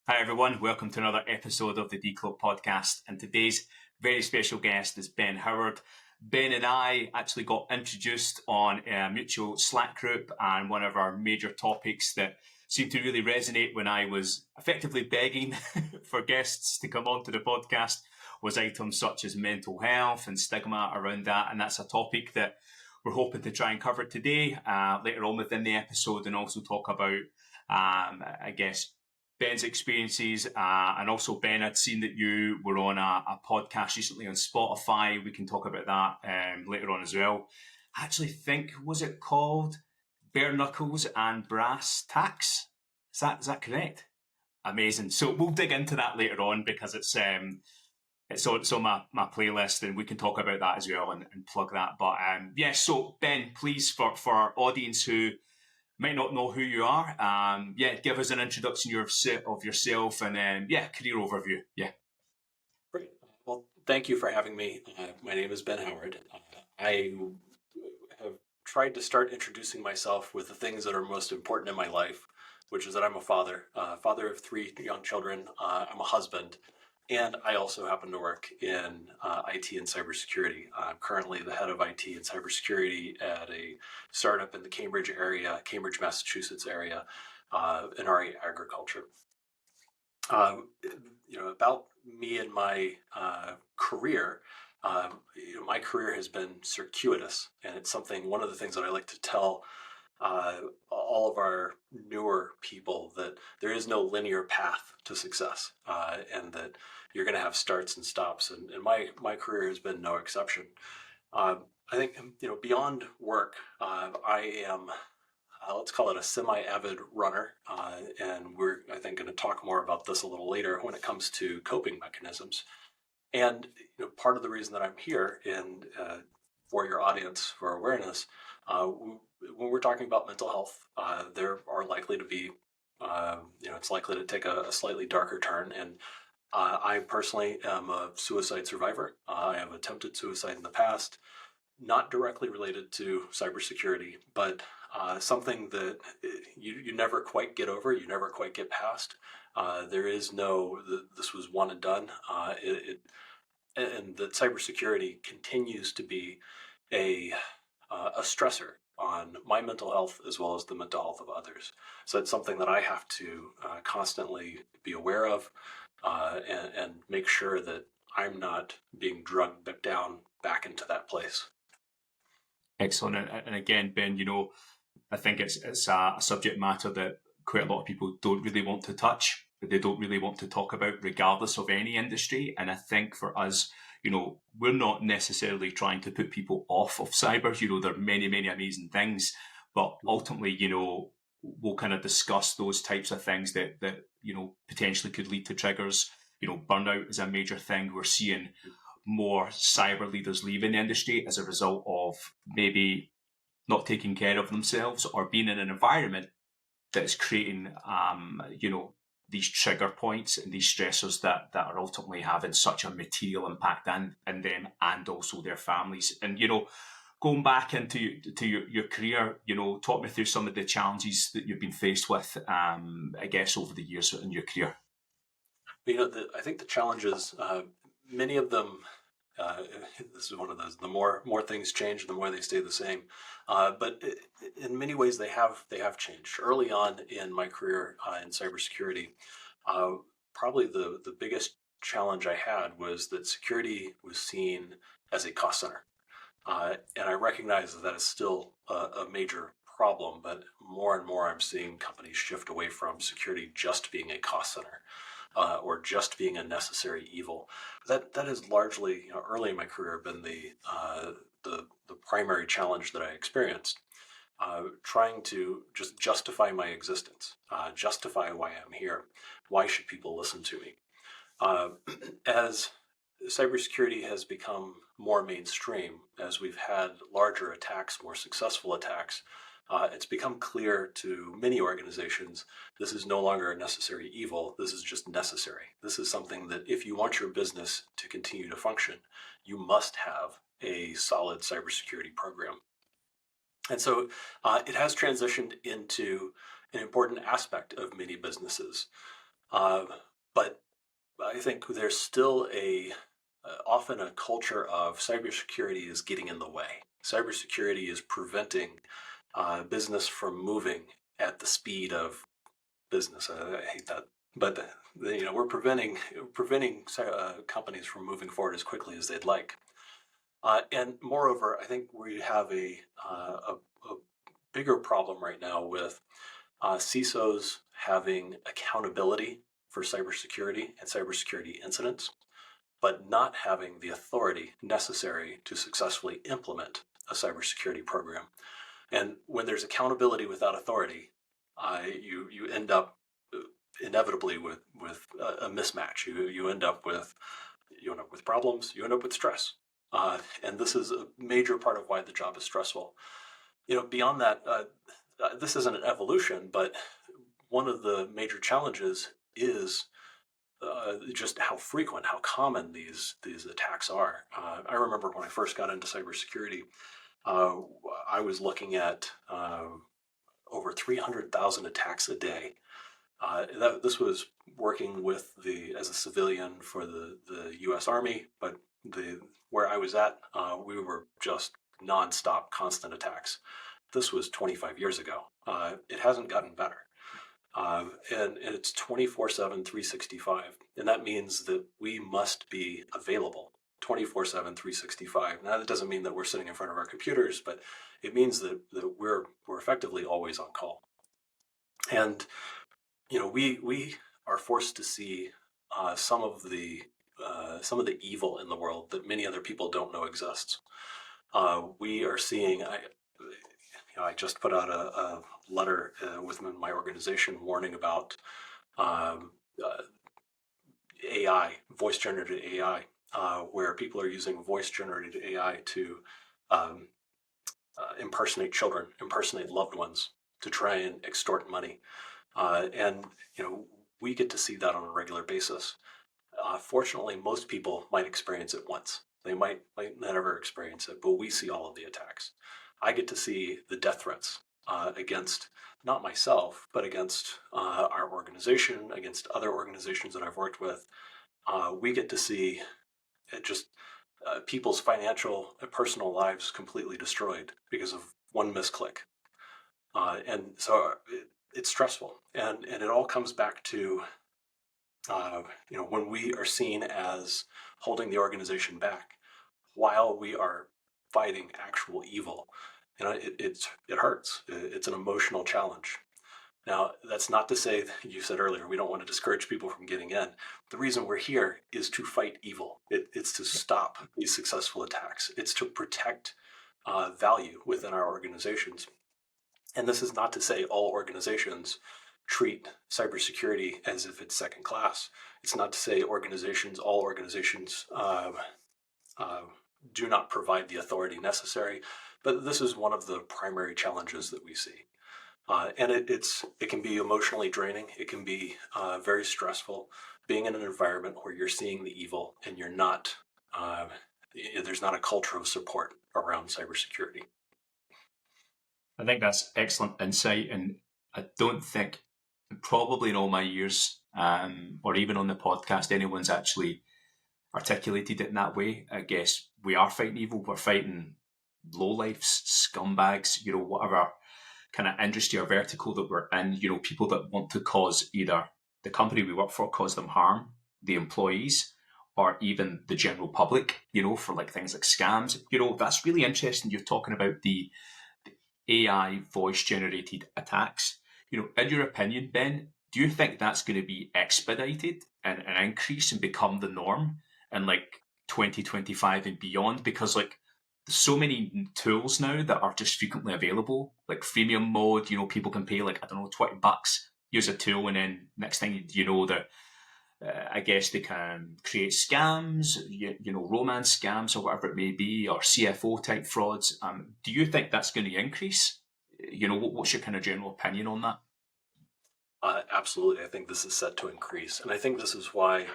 Hi everyone, welcome to another episode of the D Club podcast. And today's very special guest is Ben Howard. Ben and I actually got introduced on a mutual Slack group, and one of our major topics that seemed to really resonate when I was effectively begging for guests to come onto the podcast was items such as mental health and stigma around that. And that's a topic that we're hoping to try and cover today, later on within the episode, and also talk about, Ben's experiences, and also Ben, I'd seen that you were on a podcast recently on Spotify. We can talk about that later on as well. I actually think, was it called Bare Knuckles and Brass Tacks? Is that correct? Amazing. So we'll dig into that later on because it's on my playlist, and we can talk about that as well and plug that. But so Ben, please, for our audience who might not know who you are, give us an introduction of yourself and career overview. Yeah. Great. Well, thank you for having me. My name is Ben Howard. I have tried to start introducing myself with the things that are most important in my life, which is that I'm a father of three young children. I'm a husband, and I also happen to work in IT and cybersecurity. I'm currently the head of IT and cybersecurity at a startup in the Cambridge, Massachusetts area, Inari Agriculture. About me and my career, my career has been circuitous, and it's one of the things that I like to tell all of our newer people, that there is no linear path to success, and that you're going to have starts and stops, and my career has been no exception. I think beyond work, I am let's call it a semi-avid runner, and we're, I think, going to talk more about this a little later when it comes to coping mechanisms. And part of the reason that I'm here, and for your audience, for awareness, when we're talking about mental health, there are likely to be, it's likely to take a slightly darker turn. And I personally am a suicide survivor. I have attempted suicide in the past, not directly related to cybersecurity, but something that you never quite get over, you never quite get past. There is no, this was one and done. And that cybersecurity continues to be a stressor on my mental health as well as the mental health of others. So it's something that I have to constantly be aware of, and make sure that I'm not being drugged back into that place. Excellent. And again, Ben, I think it's a subject matter that quite a lot of people don't really want to touch, but they don't really want to talk about, regardless of any industry. And I think for us, we're not necessarily trying to put people off of cyber. There are many, many amazing things, but ultimately, we'll kind of discuss those types of things that potentially could lead to triggers. Burnout is a major thing. We're seeing more cyber leaders leaving the industry as a result of maybe not taking care of themselves or being in an environment that's creating, these trigger points and these stressors that are ultimately having such a material impact in them and also their families. And, going back into your career, talk me through some of the challenges that you've been faced with, over the years in your career. I think the challenges, many of them, this is one of those, the more things change, the more they stay the same. But in many ways, they have changed. Early on in my career in cybersecurity, probably the biggest challenge I had was that security was seen as a cost center. And I recognize that is still a major problem, but more and more I'm seeing companies shift away from security just being a cost center, or just being a necessary evil. That has largely, early in my career, been the primary challenge that I experienced. Trying to just justify my existence, justify why I'm here. Why should people listen to me? As cybersecurity has become more mainstream, as we've had larger attacks, more successful attacks, it's become clear to many organizations, this is no longer a necessary evil, this is just necessary. This is something that if you want your business to continue to function, you must have a solid cybersecurity program. And so it has transitioned into an important aspect of many businesses. But I think there's still often a culture of cybersecurity is getting in the way. Cybersecurity is preventing business from moving at the speed of business. I hate that, but we're preventing companies from moving forward as quickly as they'd like. And moreover, I think we have a bigger problem right now with CISOs having accountability for cybersecurity and cybersecurity incidents, but not having the authority necessary to successfully implement a cybersecurity program. And when there's accountability without authority, you end up inevitably with a mismatch. You end up with problems. You end up with stress, and this is a major part of why the job is stressful. Beyond that, this isn't an evolution, but one of the major challenges is just how frequent, how common these attacks are. I remember when I first got into cybersecurity, I was looking at over 300,000 attacks a day. This was working as a civilian for the U.S. Army, but where I was at, we were just nonstop, constant attacks. This was 25 years ago. It hasn't gotten better. And it's 24/7, 365. And that means that we must be available 24/7, 365. Now, that doesn't mean that we're sitting in front of our computers, but it means that we're effectively always on call. And, we are forced to see some of the evil in the world that many other people don't know exists. We are seeing, I just put out a letter within my organization warning about AI, voice-generated AI, where people are using voice-generated AI to impersonate children, impersonate loved ones, to try and extort money. And we get to see that on a regular basis. Fortunately, most people might experience it once. They might not ever experience it, but we see all of the attacks. I get to see the death threats against not myself, but against our organization, against other organizations that I've worked with. We get to see just people's financial and personal lives completely destroyed because of one misclick. And so it's stressful. And it all comes back to, when we are seen as holding the organization back while we are fighting actual evil. It hurts. It's an emotional challenge. Now, that's not to say, that you said earlier, we don't want to discourage people from getting in. The reason we're here is to fight evil. It's to stop these successful attacks. It's to protect value within our organizations. And this is not to say all organizations treat cybersecurity as if it's second class. It's not to say all organizations do not provide the authority necessary, but this is one of the primary challenges that we see. And it can be emotionally draining. It can be very stressful being in an environment where you're seeing the evil and you're not, there's not a culture of support around cybersecurity. I think that's excellent insight, and I don't think probably in all my years, or even on the podcast, anyone's actually articulated it in that way. I guess we are fighting evil. We're fighting lowlifes, scumbags, whatever kind of industry or vertical that we're in, people that want to cause either the company we work for, cause them harm, the employees, or even the general public, for like things like scams. That's really interesting. You're talking about the AI voice generated attacks. In your opinion, Ben, do you think that's going to be expedited and increase and become the norm in like 2025 and beyond? Because like there's so many tools now that are just frequently available, like freemium mode, people can pay like, I don't know, $20, use a tool, and then next thing you know, I guess they can create scams, romance scams or whatever it may be, or CFO type frauds. Do you think that's going to increase? What's your kind of general opinion on that? Absolutely. I think this is set to increase. And I think this is why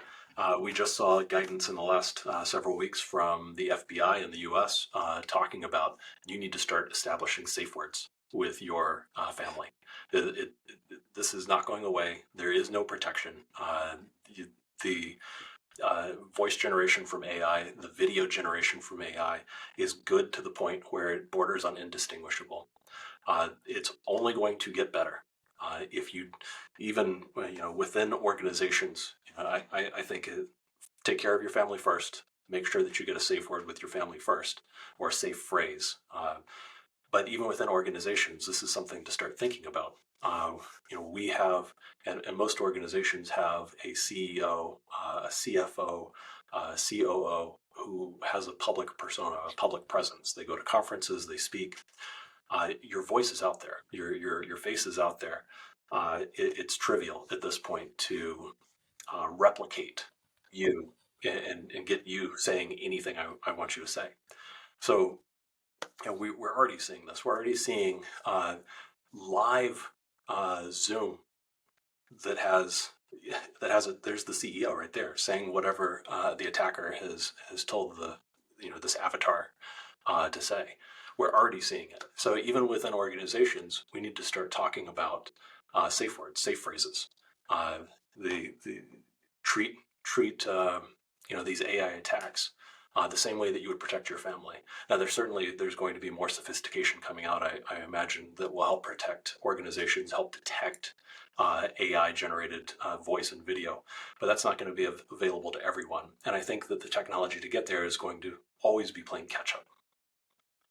we just saw guidance in the last several weeks from the FBI in the US talking about you need to start establishing safe words. with your family. This is not going away. There is no protection. The voice generation from AI, the video generation from AI is good to the point where it borders on indistinguishable. It's only going to get better. If you even within organizations, I think take care of your family first. Make sure that you get a safe word with your family first, or a safe phrase. But even within organizations, this is something to start thinking about. We have, and most organizations have a CEO, a CFO, a COO who has a public persona, a public presence. They go to conferences, they speak. Your voice is out there. Your face is out there. It's trivial at this point to replicate you and get you saying anything I want you to say. So we're already seeing this. We're already seeing live Zoom that has there's the CEO right there saying whatever the attacker has told this avatar to say. We're already seeing it. So even within organizations, we need to start talking about safe words, safe phrases. The treat these AI attacks the same way that you would protect your family. Now, there's going to be more sophistication coming out, I imagine, that will help protect organizations, help detect AI-generated voice and video, but that's not going to be available to everyone. And I think that the technology to get there is going to always be playing catch-up.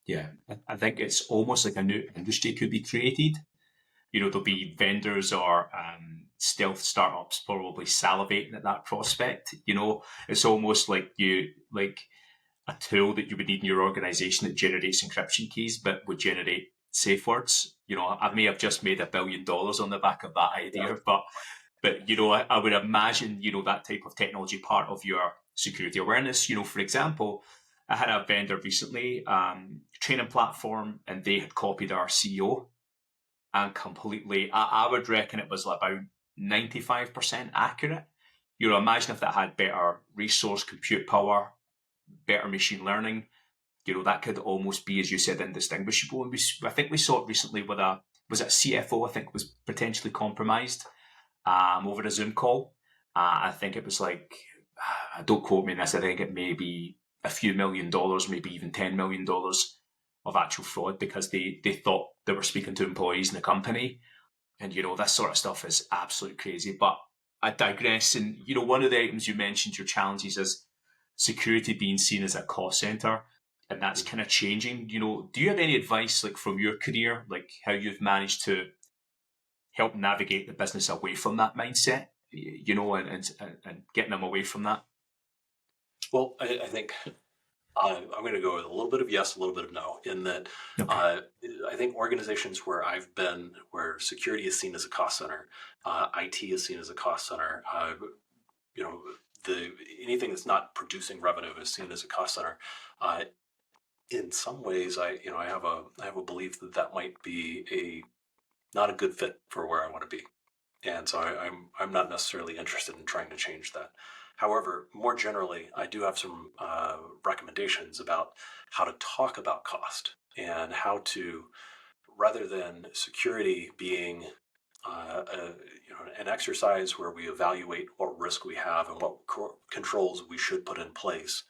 Yeah, I think it's almost like a new industry could be created. There'll be vendors or stealth startups probably salivating at that prospect. It's almost like a tool that you would need in your organization that generates encryption keys, but would generate safe words. I may have just made $1 billion on the back of that idea, but I would imagine, that type of technology part of your security awareness. For example, I had a vendor recently, training platform, and they had copied our CEO and completely, I would reckon it was about 95% accurate. Imagine if that had better resource compute power, better machine learning, that could almost be, as you said, indistinguishable. And I think we saw it recently with was it a CFO, I think, was potentially compromised over a Zoom call. I think it was like, don't quote me on this, I think it may be a few $1 million, maybe even $10 million of actual fraud because they thought they were speaking to employees in the company. And, this sort of stuff is absolutely crazy. But I digress. And, one of the items you mentioned, your challenges is security being seen as a cost center. And that's kind of changing. Do you have any advice, like from your career, like how you've managed to help navigate the business away from that mindset, and getting them away from that? Well, I think I'm going to go with a little bit of yes, a little bit of no, in that Okay. I think organizations where I've been, where security is seen as a cost center, IT is seen as a cost center, anything that's not producing revenue is seen as a cost center. In some ways, I have a belief that might be not a good fit for where I want to be. And so I'm not necessarily interested in trying to change that. However, more generally, I do have some recommendations about how to talk about cost and how to, rather than security being an exercise where we evaluate what risk we have and what controls we should put in place,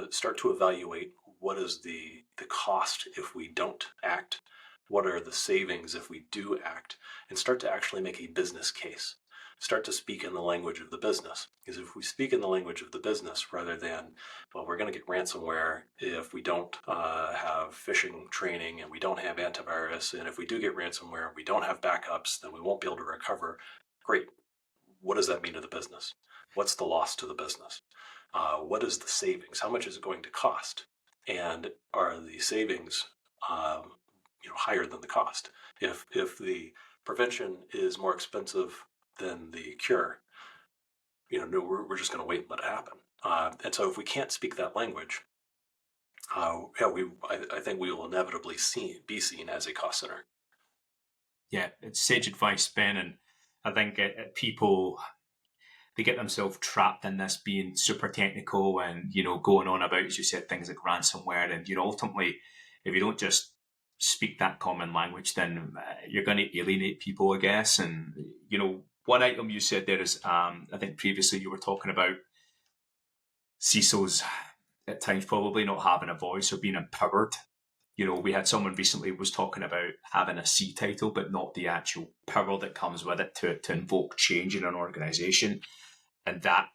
start to evaluate what is the cost if we don't act, what are the savings if we do act, and start to actually make a business case. Start to speak in the language of the business. Because if we speak in the language of the business rather than, well, we're going to get ransomware if we don't have phishing training and we don't have antivirus, and if we do get ransomware and we don't have backups, then we won't be able to recover. Great. What does that mean to the business? What's the loss to the business? What is the savings? How much is it going to cost? And are the savings higher than the cost? If the prevention is more expensive than the cure, no, we're just going to wait and let it happen. And so if we can't speak that language, I think we will inevitably be seen as a cost center. Yeah, it's sage advice, Ben. And I think people, they get themselves trapped in this being super technical and, going on about, as you said, things like ransomware. And, ultimately, if you don't just speak that common language, then you're going to alienate people, I guess. And, one item you said there is, I think previously you were talking about CISOs at times probably not having a voice or being empowered. We had someone recently was talking about having a C title, but not the actual power that comes with it to invoke change in an organization, and that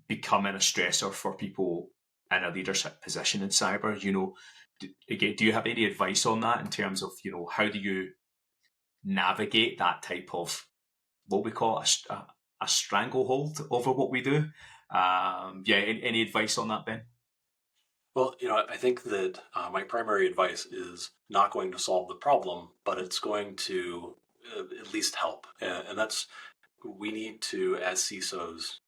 becoming a stressor for people in a leadership position in cyber. Again, do you have any advice on that in terms of, how do you navigate that type of what we call a stranglehold over what we do? Any advice on that, Ben? Well, I think that my primary advice is not going to solve the problem, but it's going to at least help. And that's, we need to, as CISOs,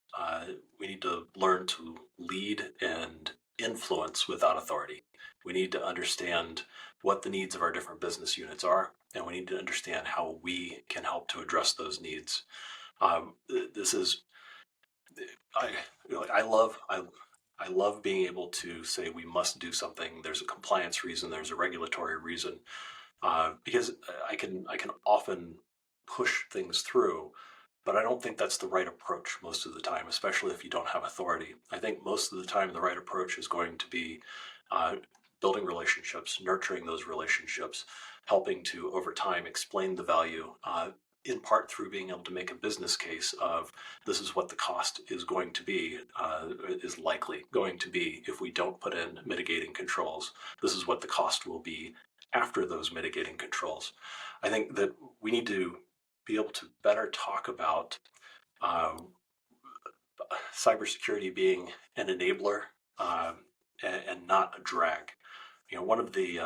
we need to learn to lead and influence without authority. We need to understand what the needs of our different business units are, and we need to understand how we can help to address those needs. This is, I, I love being able to say we must do something. There's a compliance reason. There's a regulatory reason, because I can often push things through, but I don't think that's the right approach most of the time, especially if you don't have authority. I think most of the time the right approach is going to be uh, building relationships, nurturing those relationships, helping to over time explain the value. In part through being able to make a business case of this is what the cost is going to be, is likely going to be if we don't put in mitigating controls. This is what the cost will be after those mitigating controls. I think that we need to be able to better talk about uh, cybersecurity being an enabler, and not a drag. One of the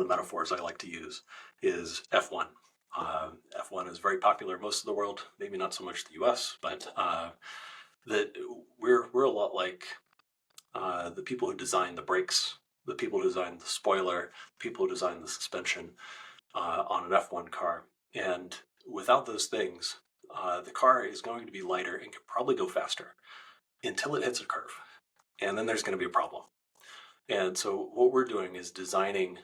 metaphors I like to use is F1. F1 is very popular in most of the world, maybe not so much the U.S., but that we're a lot like the people who design the brakes, the people who design the spoiler, the people who design the suspension on an F1 car. And without those things, the car is going to be lighter and can probably go faster until it hits a curve. And then there's going to be a problem. And so what we're doing is designing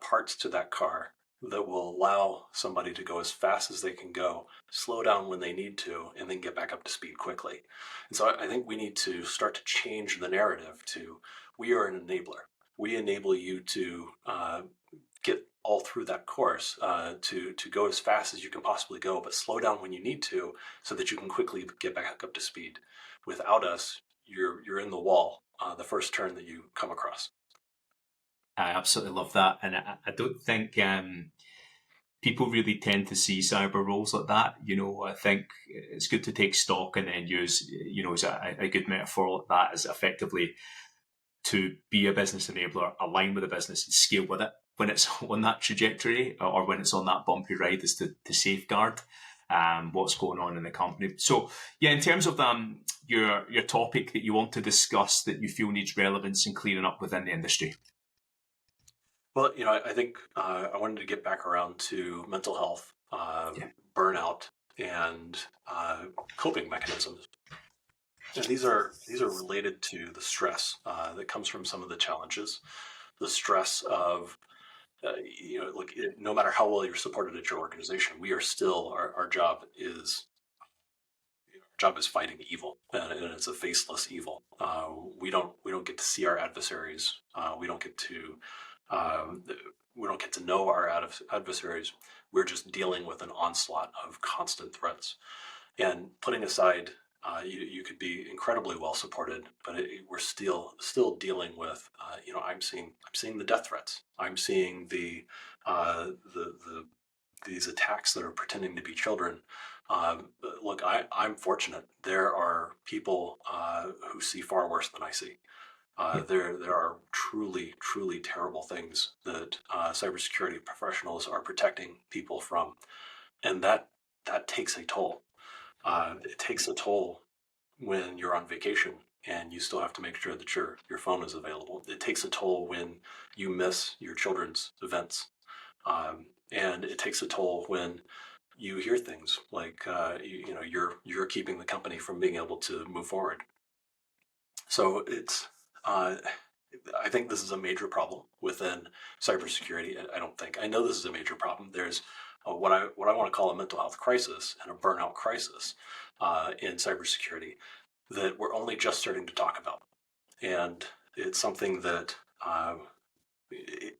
parts to that car that will allow somebody to go as fast as they can go, slow down when they need to, and then get back up to speed quickly. And so I think we need to start to change the narrative to, we are an enabler. We enable you to get all through that course, to go as fast as you can possibly go, but slow down when you need to so that you can quickly get back up to speed. Without us, you're in the wall the first turn that you come across. I absolutely love that, and I don't think people really tend to see cyber roles like that. I think it's good to take stock and then use, as a good metaphor like that is effectively to be a business enabler, align with the business and scale with it when it's on that trajectory or when it's on that bumpy ride, is to safeguard what's going on in the company. So, yeah, in terms of your topic that you want to discuss that you feel needs relevance and clearing up within the industry. Well, I think I wanted to get back around to mental health, Yeah. burnout, and coping mechanisms. And these are related to the stress that comes from some of the challenges, the stress of look, no matter how well you're supported at your organization, we are still our job is fighting evil, and it's a faceless evil. We don't get to see our adversaries. Um, we don't get to know our adversaries. We're just dealing with an onslaught of constant threats. And putting aside, you could be incredibly well supported, but we're still dealing with. I'm seeing the death threats. I'm seeing the these attacks that are pretending to be children. Look, I'm fortunate. There are people who see far worse than I see. Yeah. There are truly terrible things that cybersecurity professionals are protecting people from, and that takes a toll. It takes a toll when you're on vacation and you still have to make sure that your phone is available. It takes a toll when you miss your children's events, and it takes a toll when you hear things like you're keeping the company from being able to move forward. So it's uh, I think this is a major problem within cybersecurity. I know this is a major problem. There's what I want to call a mental health crisis and a burnout crisis in cybersecurity that we're only just starting to talk about, and it's something that it,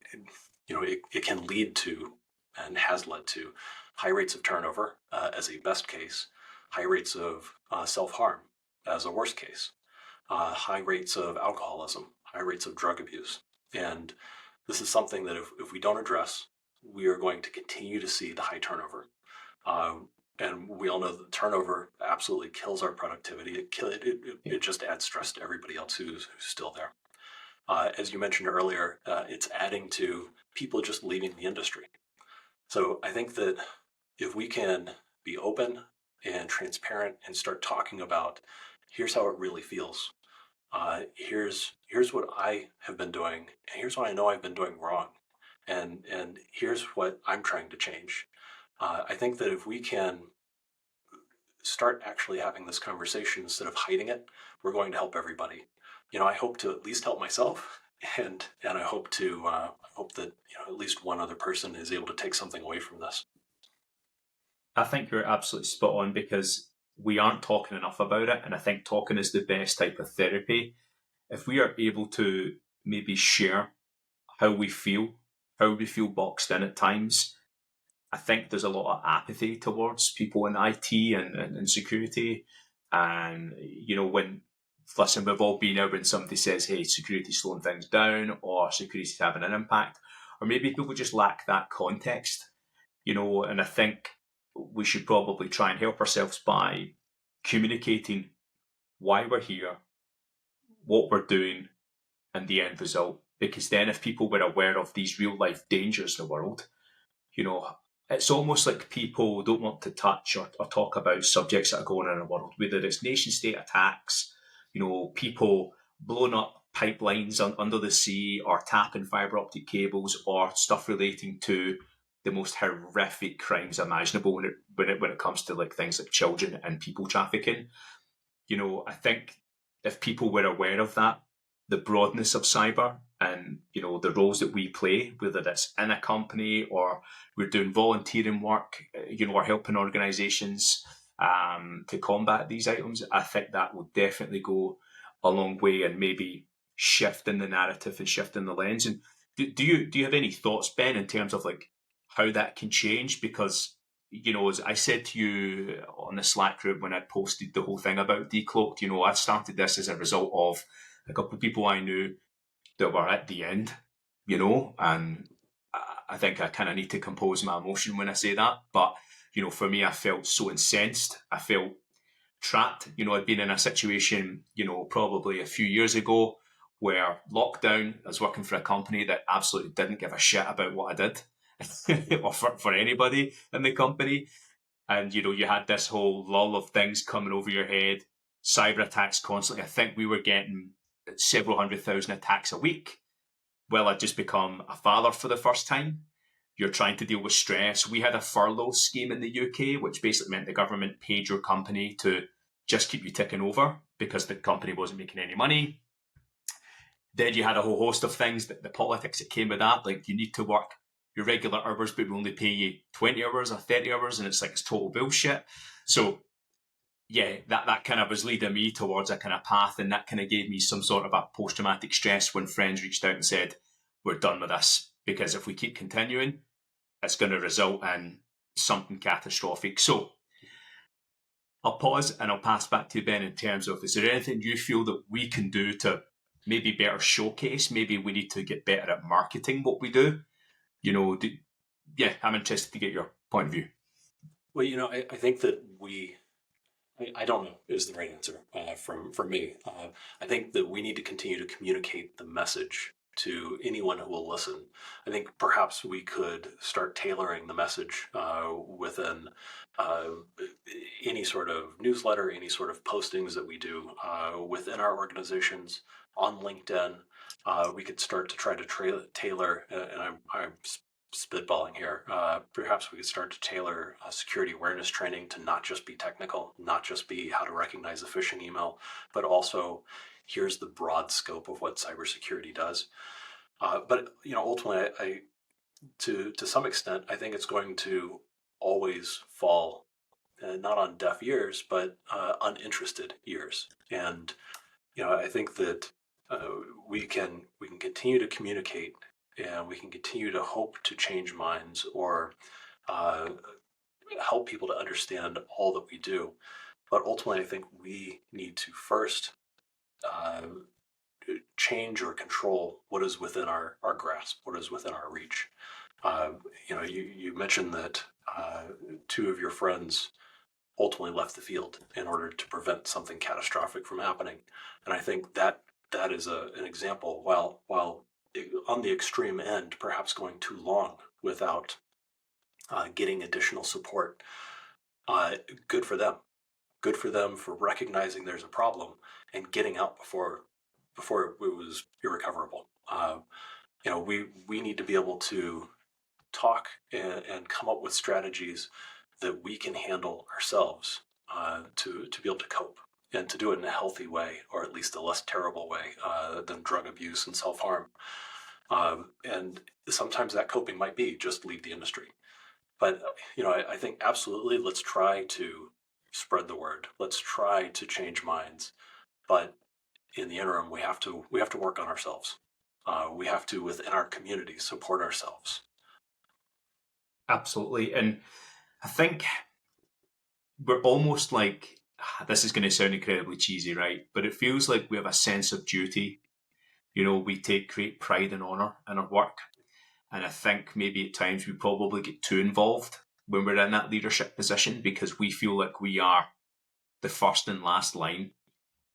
it, it can lead to and has led to high rates of turnover as a best case, high rates of self-harm as a worst case, high rates of alcoholism, high rates of drug abuse. And this is something that if we don't address, we are going to continue to see the high turnover. And we all know that turnover absolutely kills our productivity. It just adds stress to everybody else who's still there. As you mentioned earlier, it's adding to people just leaving the industry. So I think that if we can be open and transparent and start talking about, here's how it really feels. Here's what I have been doing, and here's what I know I've been doing wrong, and here's what I'm trying to change. I think that if we can start actually having this conversation instead of hiding it, we're going to help everybody. I hope to at least help myself, and I hope to hope that at least one other person is able to take something away from this. I think you're absolutely spot on, because we aren't talking enough about it, and I think talking is the best type of therapy. If we are able to maybe share how we feel boxed in at times, I think there's a lot of apathy towards people in IT and security. And, listen, we've all been out when somebody says, hey, security's slowing things down, or security's having an impact, or maybe people just lack that context, and I think we should probably try and help ourselves by communicating why we're here, what we're doing, and the end result. Because then if people were aware of these real life dangers in the world, it's almost like people don't want to touch or talk about subjects that are going on in the world, whether it's nation state attacks, people blowing up pipelines under the sea, or tapping fiber optic cables, or stuff relating to the most horrific crimes imaginable when it comes to like things like children and people trafficking. I think if people were aware of that, the broadness of cyber, and the roles that we play, whether that's in a company or we're doing volunteering work, or helping organizations to combat these items, I think that will definitely go a long way and maybe shifting the narrative and shifting the lens. And do you have any thoughts, Ben, in terms of like how that can change? Because as I said to you on the Slack group when I posted the whole thing about Decloaked, I started this as a result of a couple of people I knew that were at the end, and I think I kind of need to compose my emotion when I say that. But, for me, I felt so incensed. I felt trapped. I'd been in a situation, probably a few years ago where lockdown, I was working for a company that absolutely didn't give a shit about what I did or for anybody in the company. And, you had this whole lull of things coming over your head, cyber attacks constantly. I think we were getting several 100,000 attacks a week. Well, I'd just become a father for the first time. You're trying to deal with stress. We had a furlough scheme in the UK, which basically meant the government paid your company to just keep you ticking over because the company wasn't making any money. Then you had a whole host of things, that the politics that came with that, like you need to work your regular hours, but we only pay you 20 hours or 30 hours, and it's like it's total bullshit. So yeah, that kind of was leading me towards a kind of path, and that kind of gave me some sort of a post-traumatic stress when friends reached out and said, we're done with this, because if we keep continuing, it's going to result in something catastrophic. So I'll pause and I'll pass back to you, Ben, in terms of, is there anything you feel that we can do to maybe better showcase? Maybe we need to get better at marketing what we do. I'm interested to get your point of view. Well, I think that I don't know is the right answer from me. I think that we need to continue to communicate the message to anyone who will listen. I think perhaps we could start tailoring the message within any sort of newsletter, any sort of postings that we do within our organizations on LinkedIn. We could start to try to tailor, and I'm spitballing here. Perhaps we could start to tailor security awareness training to not just be technical, not just be how to recognize a phishing email, but also here's the broad scope of what cybersecurity does. But ultimately, to some extent, I think it's going to always fall not on deaf ears, but uninterested ears. And I think that we can continue to communicate, and we can continue to hope to change minds or uh, help people to understand all that we do. But ultimately, I think we need to first uh, change or control what is within our grasp, what is within our reach. Uh, you mentioned that two of your friends ultimately left the field in order to prevent something catastrophic from happening, and I think that is an example. While on the extreme end, perhaps going too long without getting additional support, uh, good for them. Good for them for recognizing there's a problem and getting out before it was irrecoverable. We need to be able to talk and come up with strategies that we can handle ourselves to be able to cope and to do it in a healthy way, or at least a less terrible way than drug abuse and self-harm. And sometimes that coping might be just leave the industry. But I think absolutely, let's try to spread the word. Let's try to change minds. But in the interim, we have to work on ourselves. We have to, within our community, support ourselves. Absolutely. And I think we're almost like, this is going to sound incredibly cheesy, right? But it feels like we have a sense of duty. We take great pride and honour in our work. And I think maybe at times we probably get too involved when we're in that leadership position because we feel like we are the first and last line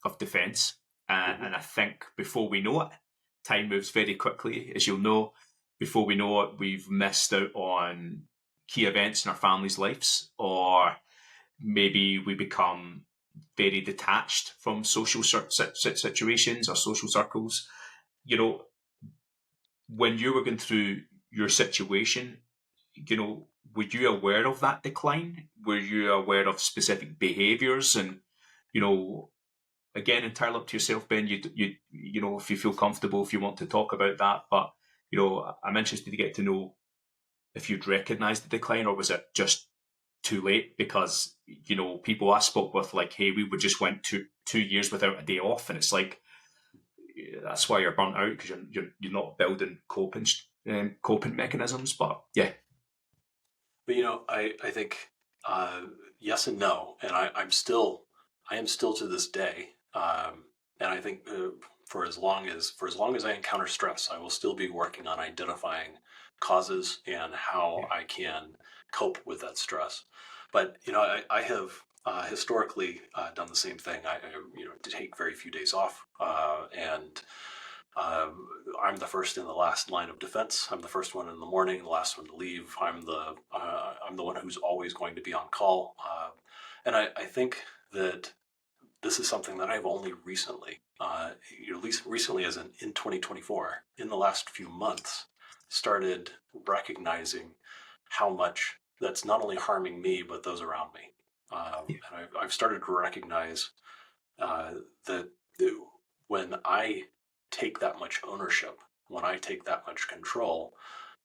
of defence. And I think before we know it, time moves very quickly. As you'll know, before we know it, we've missed out on key events in our families' lives, or maybe we become very detached from social situations or social circles. When you were going through your situation, were you aware of that decline? Were you aware of specific behaviours? And, again, entirely up to yourself, Ben. If you feel comfortable, if you want to talk about that. But, I'm interested to get to know if you'd recognised the decline, or was it just too late? Because, people I spoke with, like, hey, we would just went 2 years without a day off. And it's like, that's why you're burnt out, because you're not building coping mechanisms. But yeah. But I think yes and no, and I am still to this day, and I think for as long as I encounter stress, I will still be working on identifying causes and how I can cope with that stress. But I have historically done the same thing. I take very few days off, and I'm the first in the last line of defense. I'm the first one in the morning, the last one to leave. I'm the one who's always going to be on call, and I think that this is something that I've only recently, at least recently, as in 2024, in the last few months, started recognizing how much that's not only harming me but those around me. And I've started to recognize that when I take that much ownership, when I take that much control,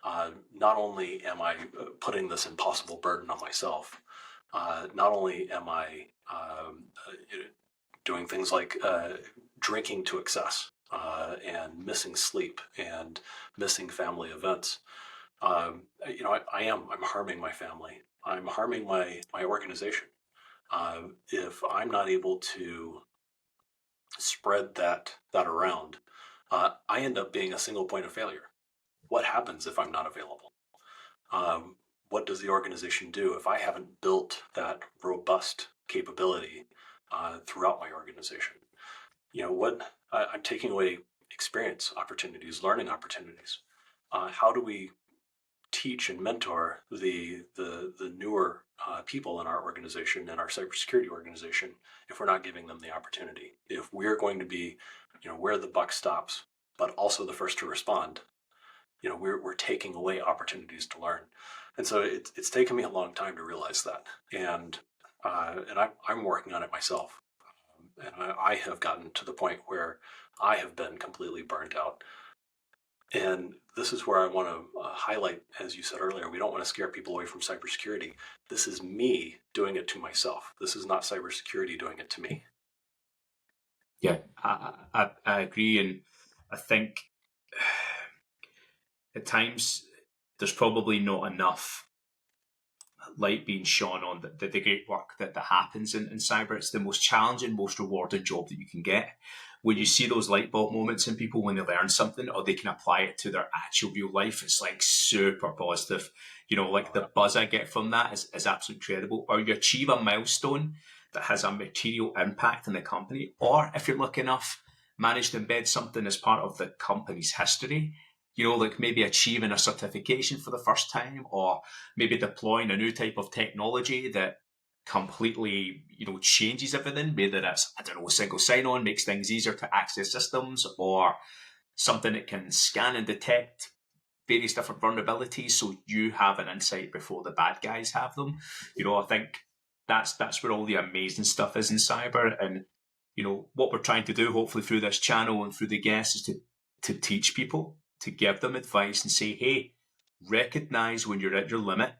not only am I putting this impossible burden on myself, not only am I doing things like drinking to excess and missing sleep and missing family events. I'm harming my family. I'm harming my organization. If I'm not able to spread that around, I end up being a single point of failure. What happens if I'm not available? What does the organization do if I haven't built that robust capability throughout my organization? I'm taking away experience opportunities, learning opportunities. How do we teach and mentor the newer people in our organization and our cybersecurity organization if we're not giving them the opportunity? If we're going to be, where the buck stops, but also the first to respond, we're taking away opportunities to learn. And so it's taken me a long time to realize that. And I'm working on it myself. And I have gotten to the point where I have been completely burned out. And this is where I want to highlight, as you said earlier, we don't want to scare people away from cybersecurity. This is me doing it to myself. This is not cybersecurity doing it to me. Yeah, I agree. And I think at times there's probably not enough light being shone on the great work that happens in cyber. It's the most challenging, most rewarding job that you can get. When you see those light bulb moments in people when they learn something or they can apply it to their actual real life, it's like super positive. Like the buzz I get from that is absolutely incredible. Or you achieve a milestone that has a material impact in the company, or if you're lucky enough, manage to embed something as part of the company's history. Like maybe achieving a certification for the first time, or maybe deploying a new type of technology that completely, changes everything. Whether it's, I don't know, single sign-on makes things easier to access systems, or something that can scan and detect various different vulnerabilities so you have an insight before the bad guys have them. I think that's where all the amazing stuff is in cyber. And what we're trying to do, hopefully through this channel and through the guests, is to teach people, to give them advice and say, hey, recognize when you're at your limit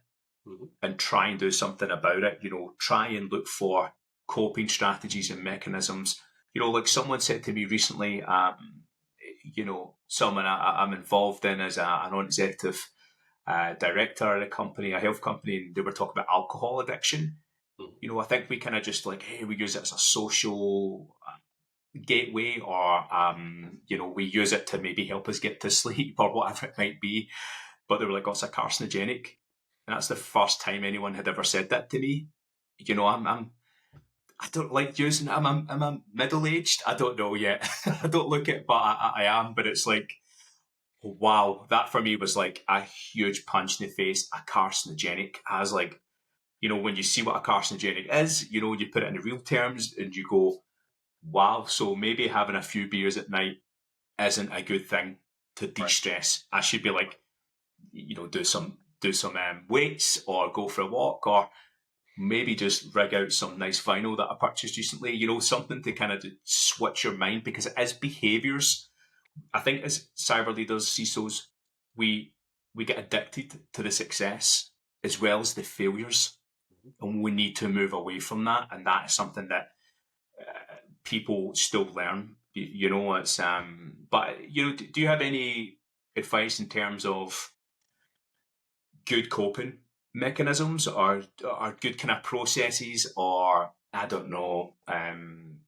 and try and do something about it. Try and look for coping strategies and mechanisms. Like someone said to me recently, someone I'm involved in as a non-executive director at a company, a health company, and they were talking about alcohol addiction. I think we kind of just like, hey, we use it as a social gateway, or we use it to maybe help us get to sleep or whatever it might be. But they were like, oh, it's a carcinogenic. And that's the first time anyone had ever said that to me. I don't like using it. I'm middle-aged. I don't know yet. I don't look it, but I am. But it's like, wow, that for me was like a huge punch in the face, a carcinogenic. I was like, when you see what a carcinogenic is, you put it in real terms and you go, wow, so maybe having a few beers at night isn't a good thing to de-stress. Right. I should be like, do some weights, or go for a walk, or maybe just rig out some nice vinyl that I purchased recently, something to kind of switch your mind, because it is behaviors. I think as cyber leaders, CISOs, we get addicted to the success as well as the failures, and we need to move away from that. And that is something that people still learn. It's but do you have any advice in terms of good coping mechanisms, or good kind of processes, or I don't know,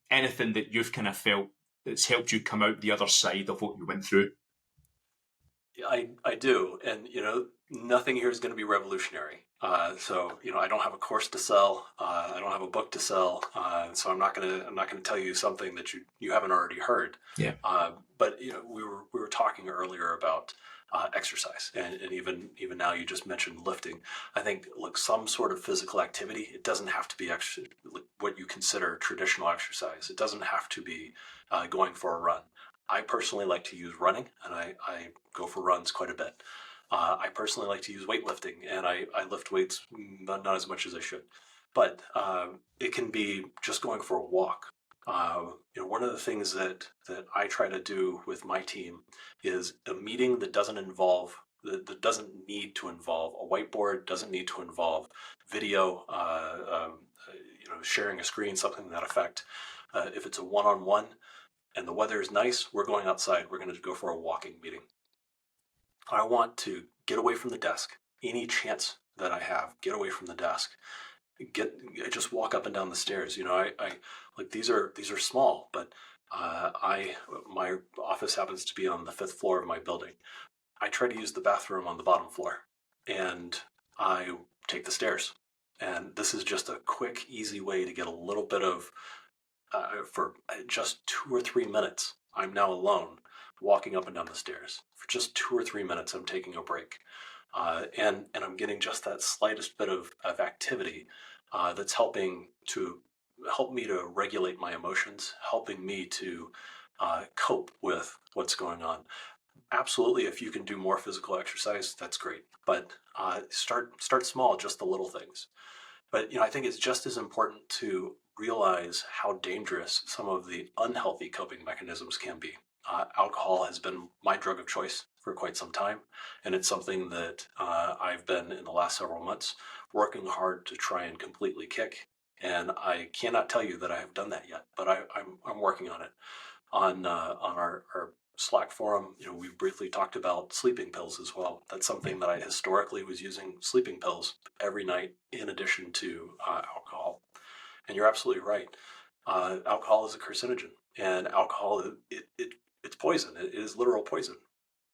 anything that you've kind of felt that's helped you come out the other side of what you went through? I do, and nothing here is going to be revolutionary. So I don't have a course to sell. I don't have a book to sell. So I'm not gonna tell you something that you haven't already heard. Yeah. But we were talking earlier about exercise, and even now you just mentioned lifting. I think some sort of physical activity. It doesn't have to be what you consider traditional exercise. It doesn't have to be going for a run. I personally like to use running, and I go for runs quite a bit. I personally like to use weightlifting, and I lift weights, not as much as I should. But it can be just going for a walk. One of the things that I try to do with my team is a meeting that doesn't need to involve a whiteboard, doesn't need to involve video, sharing a screen, something to that effect. If it's a one-on-one, and the weather is nice, we're going outside. We're going to go for a walking meeting. I want to get away from the desk. Any chance that I have, get away from the desk. Just walk up and down the stairs. I like these are small, but my office happens to be on the 5th floor of my building. I try to use the bathroom on the bottom floor, and I take the stairs. And this is just a quick, easy way to get a little bit of for just 2 or 3 minutes, I'm now alone walking up and down the stairs. For just 2 or 3 minutes, I'm taking a break. And I'm getting just that slightest bit of activity that's helping me to regulate my emotions, helping me to cope with what's going on. Absolutely, if you can do more physical exercise, that's great. But start small, just the little things. But I think it's just as important to realize how dangerous some of the unhealthy coping mechanisms can be. Alcohol has been my drug of choice for quite some time, and it's something that I've been in the last several months working hard to try and completely kick. And I cannot tell you that I have done that yet, but I'm working on it. On our Slack forum, we briefly talked about sleeping pills as well. That's something that I historically was using sleeping pills every night in addition to alcohol. And you're absolutely right. Alcohol is a carcinogen, and alcohol it's poison. It is literal poison,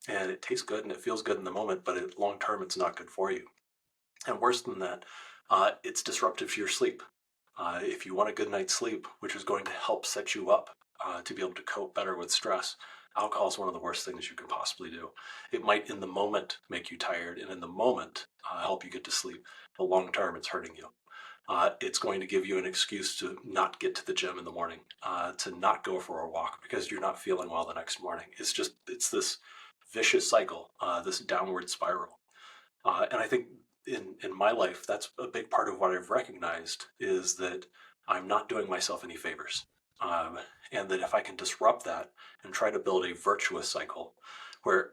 and it tastes good and it feels good in the moment, but long term, it's not good for you. And worse than that, it's disruptive to your sleep. If you want a good night's sleep, which is going to help set you up to be able to cope better with stress, alcohol is one of the worst things you can possibly do. It might, in the moment, make you tired, and in the moment, help you get to sleep. But long term, it's hurting you. It's going to give you an excuse to not get to the gym in the morning, to not go for a walk because you're not feeling well the next morning. It's this vicious cycle, this downward spiral. And I think in my life, that's a big part of what I've recognized is that I'm not doing myself any favors. Um, and that if I can disrupt that and try to build a virtuous cycle where,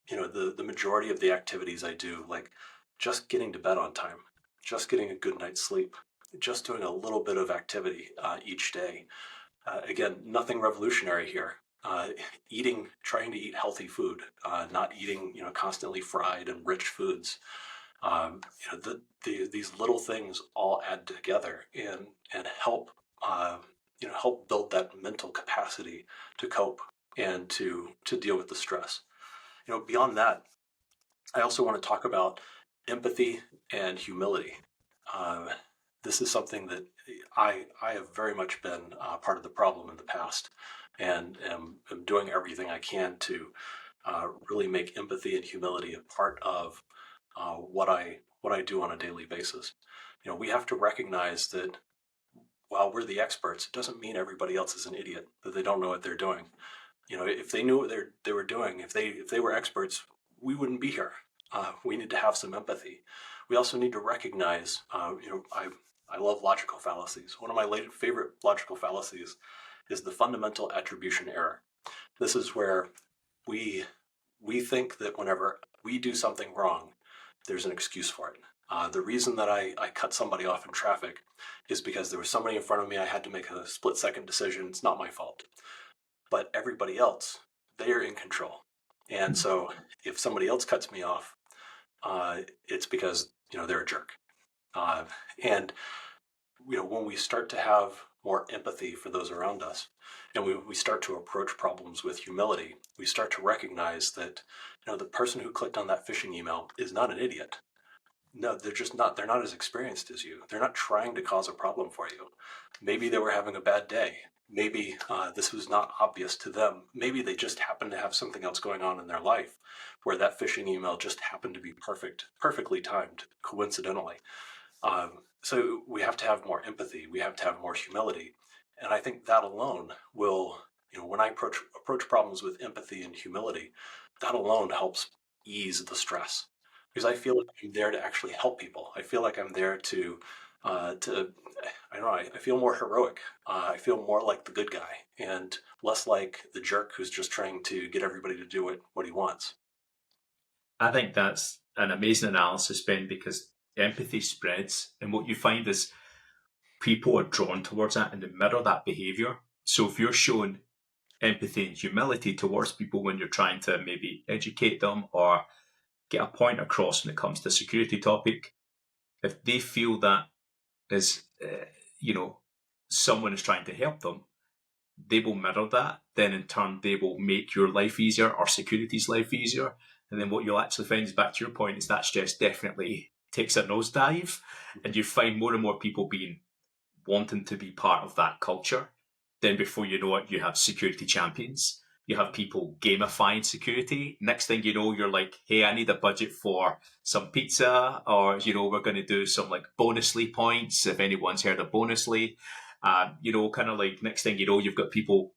the majority of the activities I do, like just getting to bed on time, just getting a good night's sleep, just doing a little bit of activity each day. Again, nothing revolutionary here. Trying to eat healthy food, not eating, constantly fried and rich foods. These little things all add together and help, help build that mental capacity to cope and to deal with the stress. Beyond that, I also want to talk about empathy and humility. Uh, this is something that I have very much been part of the problem in the past, and am doing everything I can to really make empathy and humility a part of what I do on a daily basis. We have to recognize that while we're the experts, it doesn't mean everybody else is an idiot, that they don't know what they're doing. If they knew what they were doing, if they were experts, we wouldn't be here. We need to have some empathy. We also need to recognize, I love logical fallacies. One of my favorite logical fallacies is the fundamental attribution error. This is where we we think that whenever we do something wrong, there's an excuse for it. The reason that I cut somebody off in traffic is because there was somebody in front of me. I had to make a split second decision. It's not my fault. But everybody else, they are in control. And so if somebody else cuts me off, it's because they're a jerk. And when we start to have more empathy for those around us, and we start to approach problems with humility, we start to recognize that the person who clicked on that phishing email is not an idiot. No, they're just not. They're not as experienced as you. They're not trying to cause a problem for you. Maybe they were having a bad day. Maybe this was not obvious to them. Maybe they just happened to have something else going on in their life where that phishing email just happened to be perfectly timed, coincidentally. So we have to have more empathy. We have to have more humility. And I think that alone will, when I approach problems with empathy and humility, that alone helps ease the stress because I feel like I'm there to actually help people. I feel like I'm there to I don't know, I feel more heroic. I feel more like the good guy and less like the jerk who's just trying to get everybody to do what he wants. I think that's an amazing analysis, Ben, because empathy spreads. And what you find is people are drawn towards that and they mirror that behavior. So if you're showing empathy and humility towards people when you're trying to maybe educate them or get a point across when it comes to a security topic, if they feel that is, someone is trying to help them, they will mirror that. Then in turn, they will make your life easier or security's life easier. And then what you'll actually find is, back to your point, is that stress definitely takes a nosedive, and you find more and more people wanting to be part of that culture. Then before you know it, you have security champions. You have people gamifying security. Next thing you know, you're like, hey, I need a budget for some pizza, or, we're going to do some like bonusly points, if anyone's heard of bonusly. Kind of like next thing you know, you've got people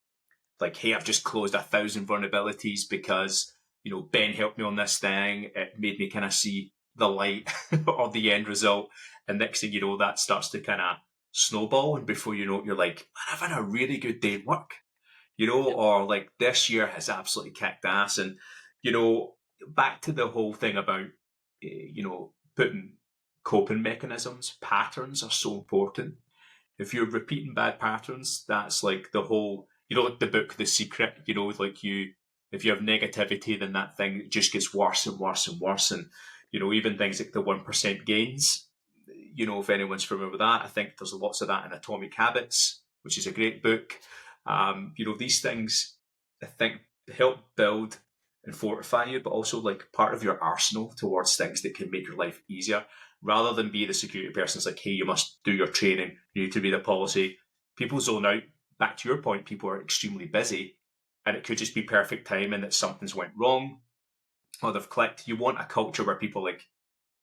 like, hey, I've just closed 1,000 vulnerabilities because Ben helped me on this thing. It made me kind of see the light or the end result. And next thing you know, that starts to kind of snowball. And before you know it, you're like, man, I've had a really good day at work, Yep. or like this year has absolutely kicked ass. And, back to the whole thing about, putting coping mechanisms, patterns are so important. If you're repeating bad patterns, that's like the whole, like the book, The Secret, like if you have negativity, then that thing just gets worse and worse and worse. And, even things like the 1% gains, if anyone's familiar with that, I think there's lots of that in Atomic Habits, which is a great book. These things, I think, help build and fortify you, but also like part of your arsenal towards things that can make your life easier, rather than be the security person. It's like, hey, you must do your training, you need to be the policy. People zone out. Back to your point, people are extremely busy, and it could just be perfect timing that something's went wrong or they've clicked. You want a culture where people are like,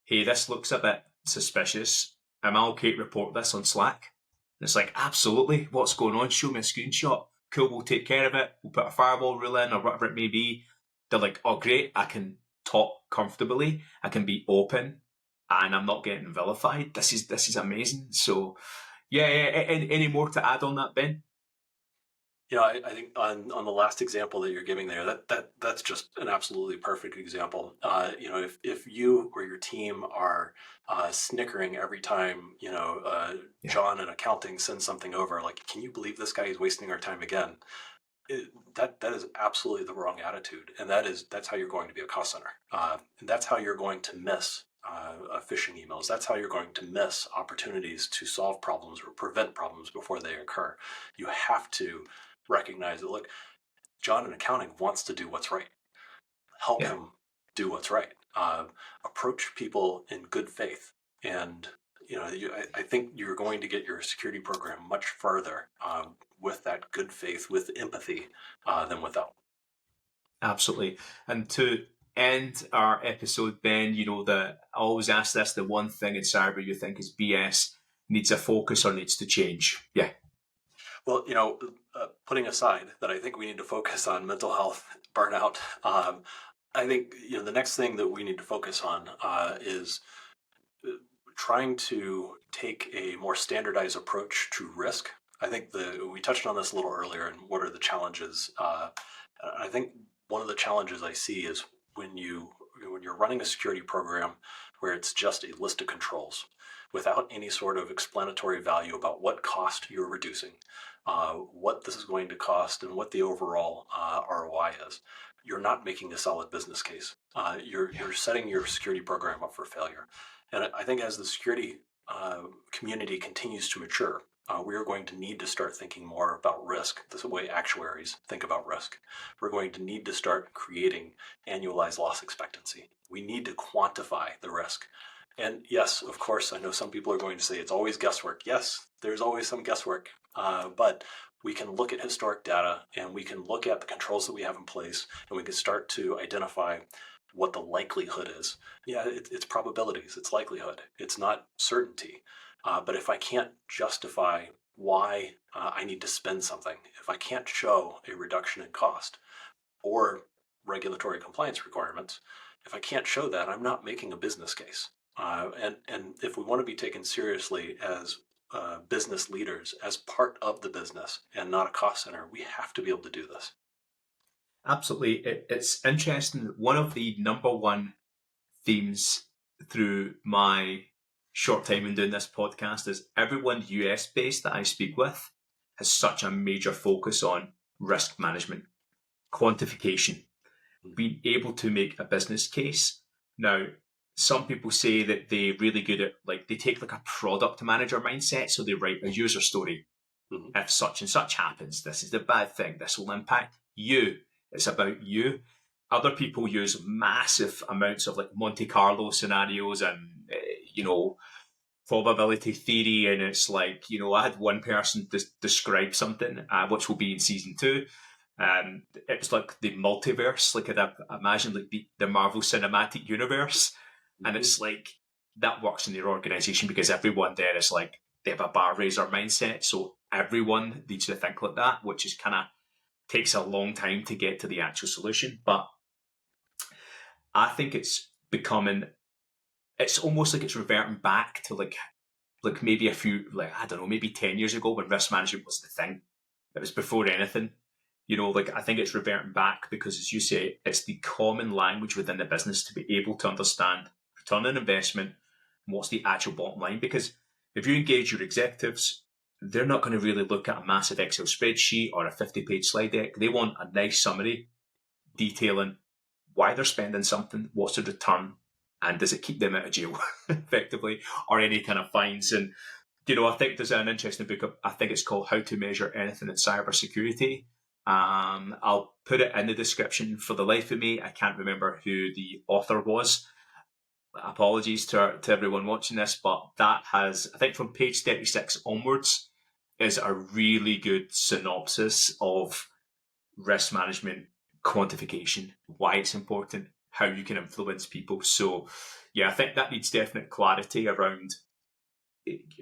hey, this looks a bit suspicious. Am I okay to report this on Slack? And it's like, absolutely. What's going on? Show me a screenshot. Cool, we'll take care of it. We'll put a firewall rule in or whatever it may be. They're like, oh, great. I can talk comfortably. I can be open, and I'm not getting vilified. This is amazing. So, yeah. Any more to add on that, Ben? I think on the last example that you're giving there, that's just an absolutely perfect example. If you or your team are snickering every time Yeah. John in accounting sends something over, like, can you believe this guy is wasting our time again? That is absolutely the wrong attitude, and that's how you're going to be a cost center. And that's how you're going to miss phishing emails. That's how you're going to miss opportunities to solve problems or prevent problems before they occur. You have to recognize that, look, John in accounting wants to do what's right. Help Yeah. him do what's right. Approach people in good faith, and I think you're going to get your security program much further with that good faith, with empathy, than without. Absolutely. And to end our episode, Ben, that I always ask this, the one thing in cyber you think is BS needs a focus or needs to change. Yeah. Well, putting aside that, I think we need to focus on mental health, burnout. I think the next thing that we need to focus on is trying to take a more standardized approach to risk. I think we touched on this a little earlier, and what are the challenges? I think one of the challenges I see is when you're running a security program where it's just a list of controls without any sort of explanatory value about what cost you're reducing, what this is going to cost, and what the overall ROI is. You're not making a solid business case. You're setting your security program up for failure. And I think as the security community continues to mature, we are going to need to start thinking more about risk the way actuaries think about risk. We're going to need to start creating annualized loss expectancy. We need to quantify the risk. And yes, of course, I know some people are going to say it's always guesswork. Yes, there's always some guesswork, but we can look at historic data, and we can look at the controls that we have in place, and we can start to identify what the likelihood is. Yeah, it's probabilities, it's likelihood, it's not certainty. But if I can't justify why I need to spend something, if I can't show a reduction in cost or regulatory compliance requirements, if I can't show that, I'm not making a business case. And if we want to be taken seriously as business leaders, as part of the business and not a cost center, we have to be able to do this. Absolutely. It's interesting. One of the number one themes through my short time in doing this podcast is everyone US based that I speak with has such a major focus on risk management, quantification, being able to make a business case. Now, some people say that they're really good at, like, they take like a product manager mindset. So they write a user story. Mm-hmm. If such and such happens, this is the bad thing. This will impact you. It's about you. Other people use massive amounts of like Monte Carlo scenarios and, probability theory. And it's like, I had one person describe something, which will be in season 2. It was like the multiverse, like I'd imagine like the Marvel Cinematic Universe. Mm-hmm. And it's like that works in their organization because everyone there is like, they have a bar raiser mindset. So everyone needs to think like that, which is kind of takes a long time to get to the actual solution. But I think it's becoming, it's almost like it's reverting back to like maybe a few, like, I don't know, maybe 10 years ago when risk management was the thing. It was before anything. Like, I think it's reverting back because, as you say, it's the common language within the business to be able to understand return on investment and what's the actual bottom line. Because if you engage your executives, they're not going to really look at a massive Excel spreadsheet or a 50-page slide deck. They want a nice summary detailing why they're spending something, what's the return, and does it keep them out of jail, effectively, or any kind of fines. And, I think there's an interesting book, I think it's called How to Measure Anything in Cybersecurity. I'll put it in the description. For the life of me, I can't remember who the author was. Apologies to everyone watching this, but that has, I think from page 36 onwards, is a really good synopsis of risk management, quantification, why it's important, how you can influence people. So, yeah, I think that needs definite clarity around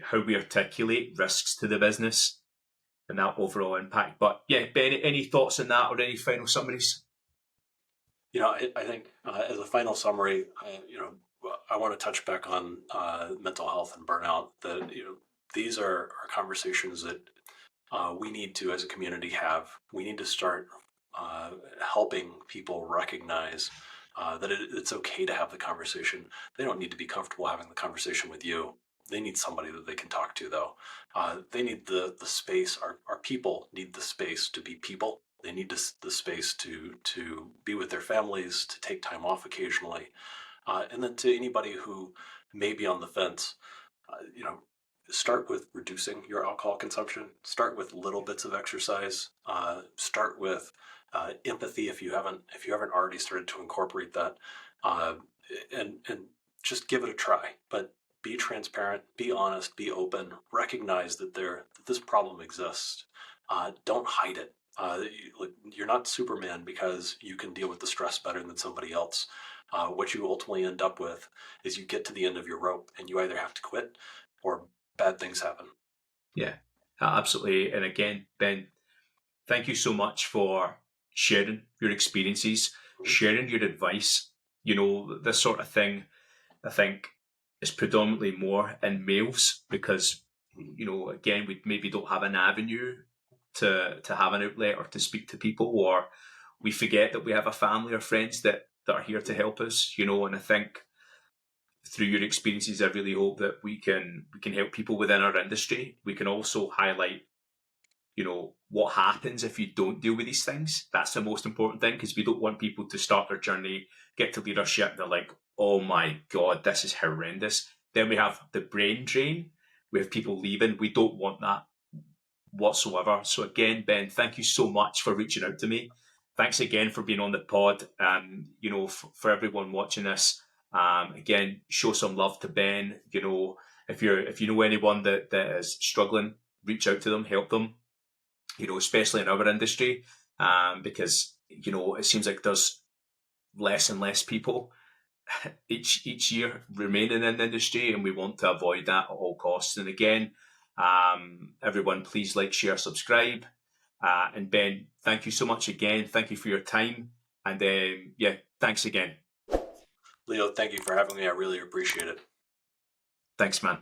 how we articulate risks to the business and that overall impact. But yeah, Ben, any thoughts on that or any final summaries? I think as a final summary, I want to touch back on mental health and burnout. That these are conversations that we need to, as a community, have. We need to start helping people recognize that it's okay to have the conversation. They don't need to be comfortable having the conversation with you. They need somebody that they can talk to, though. They need the space. Our people need the space to be people. They need the space to be with their families, to take time off occasionally. And then to anybody who may be on the fence, start with reducing your alcohol consumption. Start with little bits of exercise. Start with empathy if you haven't already started to incorporate that, and just give it a try. But be transparent, be honest, be open. Recognize that this problem exists. Don't hide it. You're not Superman because you can deal with the stress better than somebody else. What you ultimately end up with is you get to the end of your rope and you either have to quit or bad things happen. Yeah, absolutely. And again, Ben, thank you so much for sharing your experiences, sharing your advice. This sort of thing, I think, is predominantly more in males because, again, we maybe don't have an avenue to have an outlet or to speak to people, or we forget that we have a family or friends that are here to help us, and I think through your experiences, I really hope that we can help people within our industry. We can also highlight, what happens if you don't deal with these things. That's the most important thing, because we don't want people to start their journey, get to leadership, and they're like, oh my God, this is horrendous. Then we have the brain drain. We have people leaving. We don't want that whatsoever. So again, Ben, thank you so much for reaching out to me. Thanks again for being on the pod. For everyone watching this, again, show some love to Ben. If you know anyone that is struggling, reach out to them, help them. Especially in our industry, because it seems like there's less and less people each year remaining in the industry, and we want to avoid that at all costs. And again, everyone, please like, share, subscribe. And Ben, thank you so much again. Thank you for your time. And thanks again. Leo, thank you for having me. I really appreciate it. Thanks, man.